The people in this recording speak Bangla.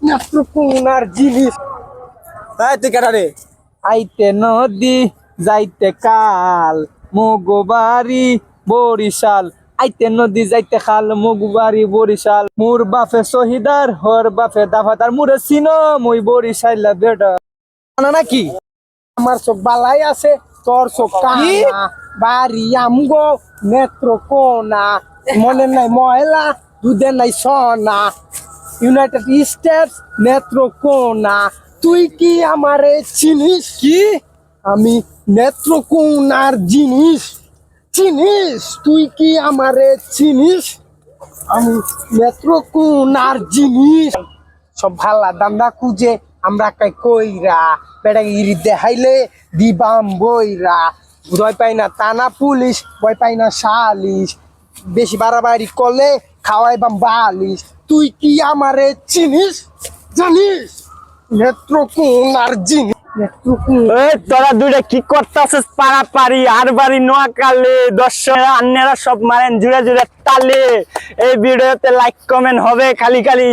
নেত্রকোনার জিনিস। তুই কেটা রে? আইতে নদী যাইতে কাল মগবাড়ি বরিশাল। আইতে নদী যাইতে খাল মগবাড়ি বরিশাল। মোর বাপে শহীদার হর বাপে দাফাদার মুরে চিনো মই বরিশাল বেটা নাকি আমার চোখ বালাই আছে তোর চোখ কানা। বাড়ি আমগো নেত্রকোনা। মনে নাই ময়লা দুধে নাই সোনা। United states Netrokona. তুই কি আমারে চিনিস? কি আমি নেত্রকোনার জিনিস। চিনিস? তুই কি আমারে চিনিস? আমি নেত্রকোনার জিনিস। সব ভালা দান্দা খুঁজে আমরা কইরা বেটা ইরি দেখাইলে দিবাম বইরা। ভয় পাই না টানা পুলিশ, ভয় পাই না সালিশ। বেশি বাড়াবাড়ি করলে খাওয়াইবাম বালিশ। তুই কি আমারে চিনিস? জানিস? নেত্রকোনার জিনিস। তোরা দুইটা কি করতেছিস? পারাপারি আর বাড়ি নোয়াখালী দর্শক আন্যেরা সব মারেন জুড়ে জুড়ে তালে। এই ভিডিওতে লাইক কমেন্ট হবে খালি খালি।